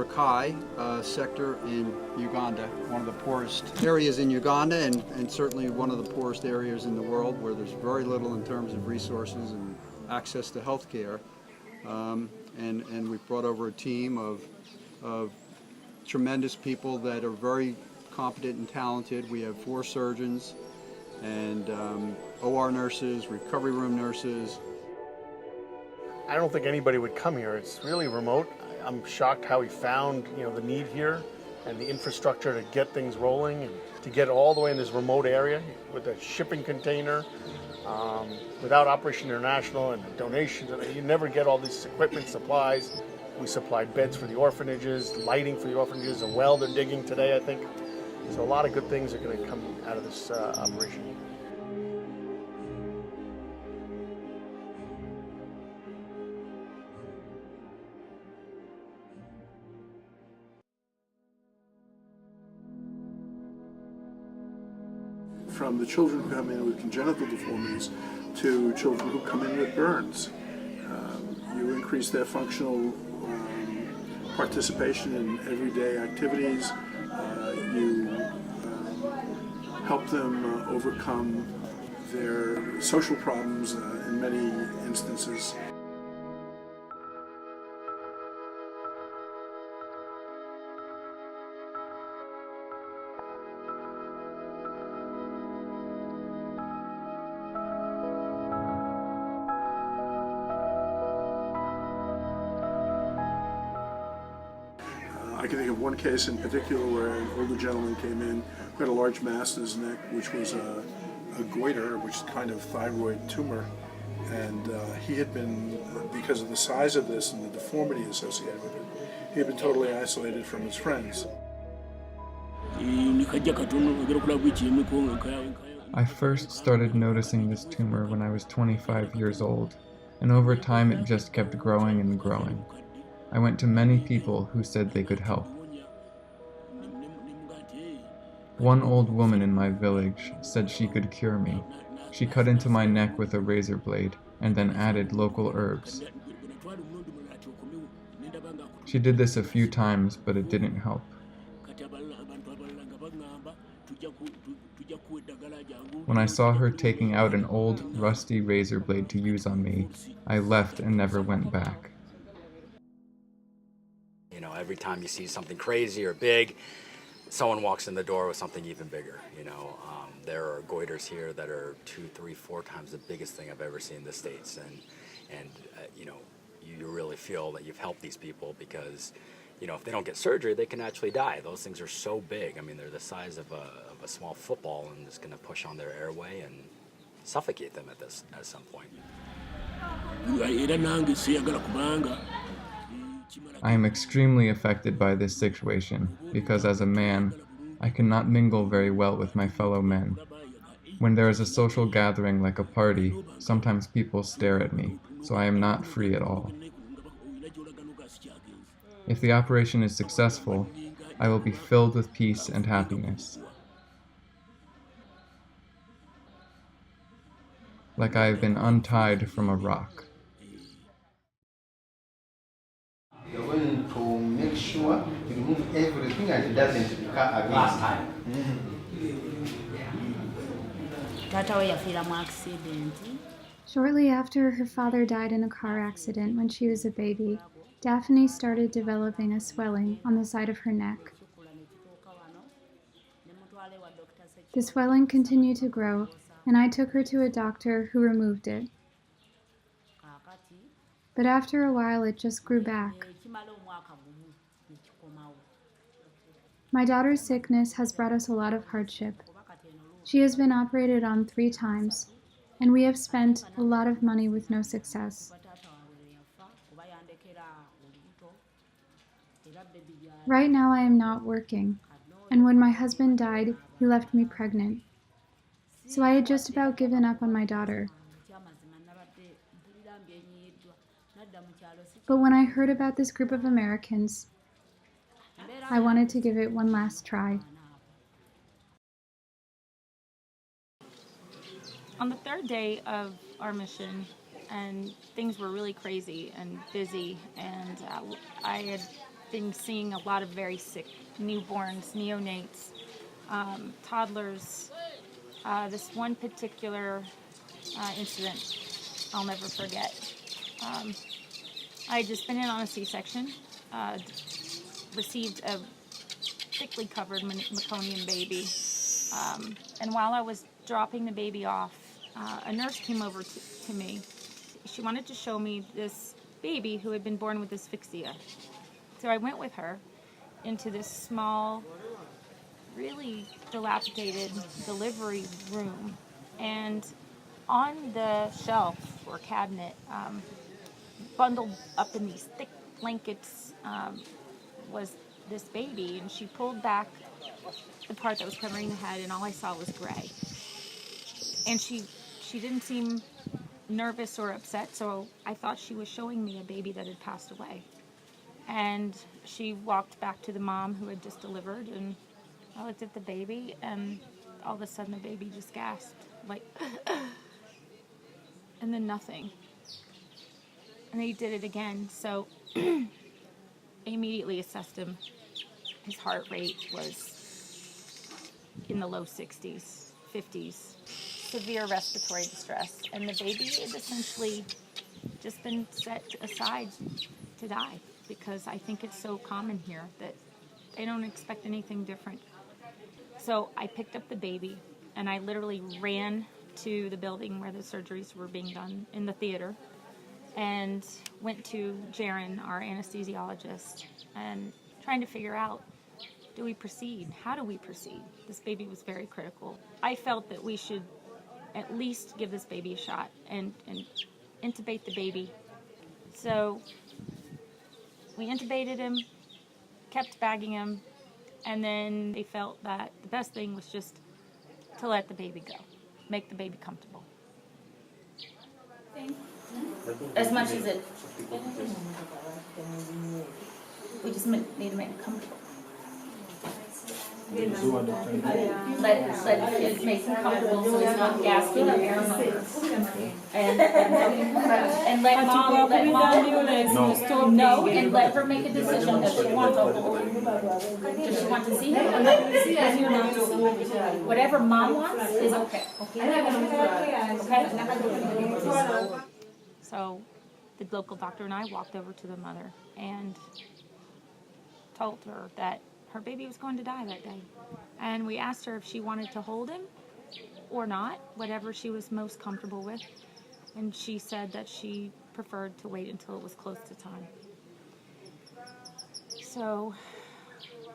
Rakai sector in Uganda, one of the poorest areas in Uganda, and certainly one of the poorest areas in the world, where there's very little in terms of resources and access to health care. And we've brought over a team of tremendous people that are very competent and talented. We have 4 surgeons and OR nurses, recovery room nurses. I don't think anybody would come here. It's really remote. I'm shocked how he found, the need here and the infrastructure to get things rolling and to get all the way in this remote area with a shipping container. Without Operation International and donations, you never get all this equipment, supplies. We supplied beds for the orphanages, lighting for the orphanages, a well they're digging today, I think. So a lot of good things are going to come out of this operation. From the children who come in with congenital deformities to children who come in with burns. You increase their functional participation in everyday activities. You help them overcome their social problems in many instances. I can think of one case in particular where an older gentleman came in who had a large mass in his neck, which was a goiter, which is a kind of thyroid tumor. And he had been, because of the size of this and the deformity associated with it, he had been totally isolated from his friends. I first started noticing this tumor when I was 25 years old, and over time it just kept growing and growing. I went to many people who said they could help. One old woman in my village said she could cure me. She cut into my neck with a razor blade and then added local herbs. She did this a few times, but it didn't help. When I saw her taking out an old, rusty razor blade to use on me, I left and never went back. Every time you see something crazy or big, someone walks in the door with something even bigger. There are goiters here that are 2, 3, 4 times the biggest thing I've ever seen in the States, and you really feel that you've helped these people because, if they don't get surgery, they can actually die. Those things are so big. I mean, they're the size of a small football, and it's going to push on their airway and suffocate them at some point. I am extremely affected by this situation because as a man, I cannot mingle very well with my fellow men. When there is a social gathering like a party, sometimes people stare at me, so I am not free at all. If the operation is successful, I will be filled with peace and happiness. Like I have been untied from a rock. You're going to make sure you remove everything and it doesn't recur again. Last time. Shortly after her father died in a car accident when she was a baby, Daphne started developing a swelling on the side of her neck. The swelling continued to grow, and I took her to a doctor who removed it. But after a while, it just grew back. My daughter's sickness has brought us a lot of hardship. She has been operated on 3 times, and we have spent a lot of money with no success. Right now I am not working, and when my husband died, he left me pregnant. So I had just about given up on my daughter. But when I heard about this group of Americans, I wanted to give it one last try. On the 3rd day of our mission, and things were really crazy and busy, and I had been seeing a lot of very sick newborns, neonates, toddlers. This one particular incident I'll never forget. I had just been in on a C-section, received a thickly covered meconium baby, and while I was dropping the baby off, a nurse came over to me. She wanted to show me this baby who had been born with asphyxia. So I went with her into this small, really dilapidated delivery room, and on the shelf or cabinet, bundled up in these thick blankets, was this baby, and she pulled back the part that was covering the head, and all I saw was gray. And she didn't seem nervous or upset, so I thought she was showing me a baby that had passed away. And she walked back to the mom who had just delivered, and I looked at the baby, and all of a sudden the baby just gasped, like, and then nothing. And they did it again, so I immediately assessed him. His heart rate was in the low 60s, 50s. Severe respiratory distress, and the baby had essentially just been set aside to die, because I think it's so common here that they don't expect anything different. So I picked up the baby, and I literally ran to the building where the surgeries were being done in the theater, and went to Jaron, our anesthesiologist, and trying to figure out, do we proceed? How do we proceed? This baby was very critical. I felt that we should at least give this baby a shot and intubate the baby. So we intubated him, kept bagging him, and then they felt that the best thing was just to let the baby go, make the baby comfortable. As much as it, we just need to make it comfortable. Let it make him comfortable so he's not gasping up here. And let mom no, and let her make a decision. Does she want to hold? Does she want to see him? Does she want to see? Whatever mom wants is okay. Okay? So the local doctor and I walked over to the mother and told her that her baby was going to die that day. And we asked her if she wanted to hold him or not, whatever she was most comfortable with. And she said that she preferred to wait until it was close to time. So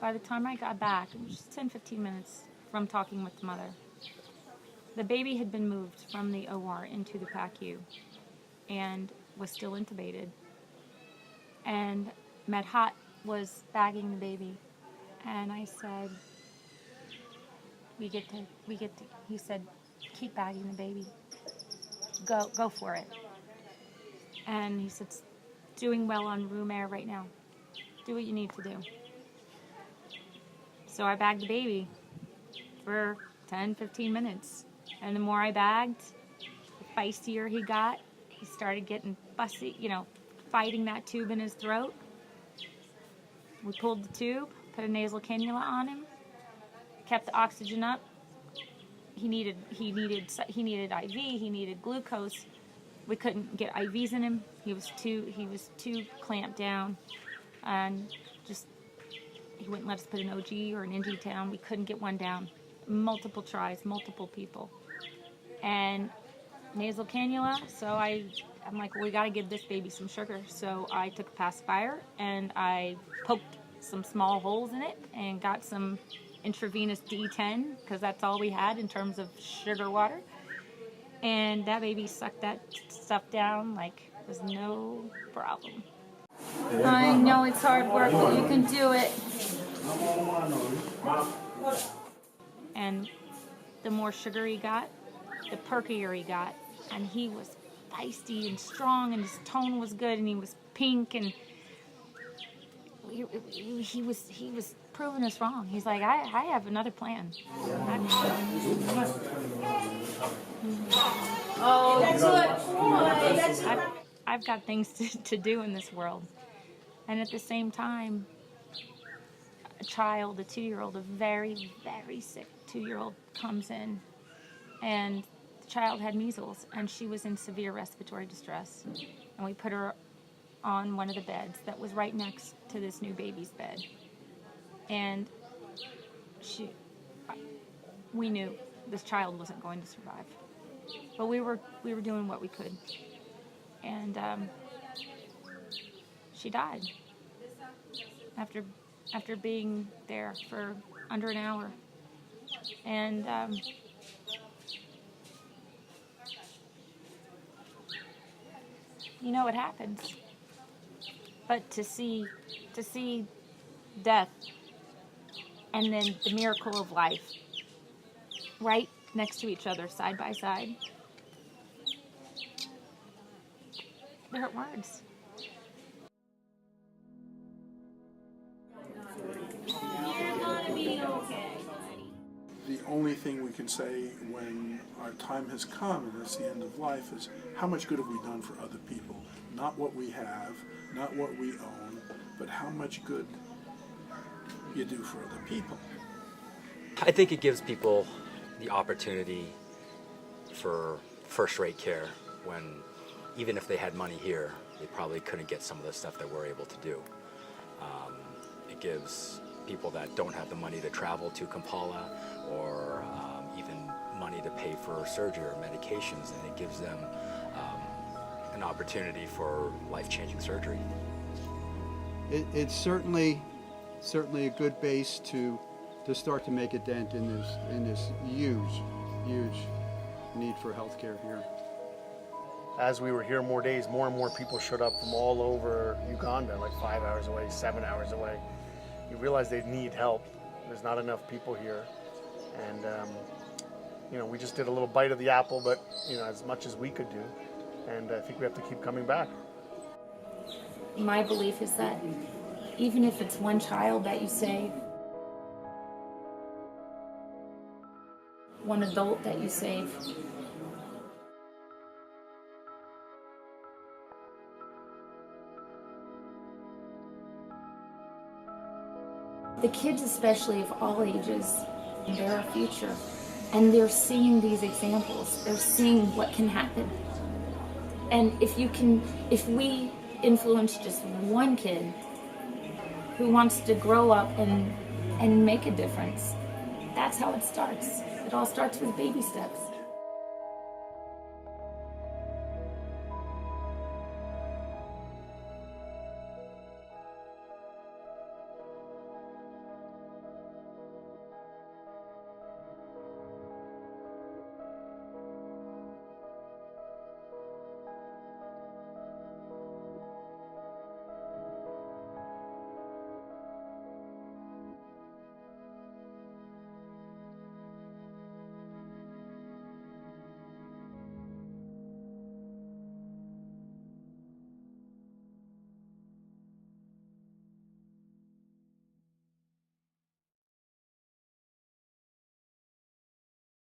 by the time I got back, it was just 10-15 minutes from talking with the mother, the baby had been moved from the OR into the PACU and was still intubated. And Medhat was bagging the baby. And I said, we get to, he said, keep bagging the baby. Go for it. And he said, doing well on room air right now. Do what you need to do. So I bagged the baby for 10-15 minutes. And the more I bagged, the feistier he got. He started getting fussy, fighting that tube in his throat. We pulled the tube, put a nasal cannula on him, kept the oxygen up. He needed IV, he needed glucose. We couldn't get IVs in him. He was too clamped down, and he wouldn't let us put an OG or an NG down. We couldn't get one down. Multiple tries, multiple people, and nasal cannula. So I'm like, well, we got to give this baby some sugar. So I took a pacifier and I poked some small holes in it and got some intravenous D10, because that's all we had in terms of sugar water. And that baby sucked that stuff down like it was no problem. I know it's hard work, but you can do it. And the more sugar he got, the perkier he got. And he was feisty and strong, and his tone was good, and he was pink, and he was proving us wrong. He's like, I have another plan. Oh, that's good. I've got things to do in this world. And at the same time, a child, a 2-year-old, a very, very sick 2-year-old comes in, and the child had measles, and she was in severe respiratory distress. And we put her on one of the beds that was right next to this new baby's bed. And we knew this child wasn't going to survive. But we were doing what we could. And she died after being there for under an hour. And you know what happens. But to see death and then the miracle of life right next to each other, side by side, there aren't words. The only thing we can say when our time has come and it's the end of life is how much good have we done for other people? Not what we have, not what we own, but how much good you do for other people. I think it gives people the opportunity for first-rate care when, even if they had money here, they probably couldn't get some of the stuff that we're able to do. It gives people that don't have the money to travel to Kampala or even money to pay for surgery or medications, and it gives them an opportunity for life-changing surgery. It's certainly a good base to start to make a dent in this huge need for healthcare here. As we were here more days, more and more people showed up from all over Uganda, like 5 hours away, 7 hours away. You realize they need help. There's not enough people here. And, we just did a little bite of the apple, but, as much as we could do. And I think we have to keep coming back. My belief is that even if it's one child that you save, one adult that you save, the kids, especially of all ages, they're our future. And they're seeing these examples. They're seeing what can happen. And if we influence just one kid who wants to grow up and make a difference, that's how it starts. It all starts with baby steps.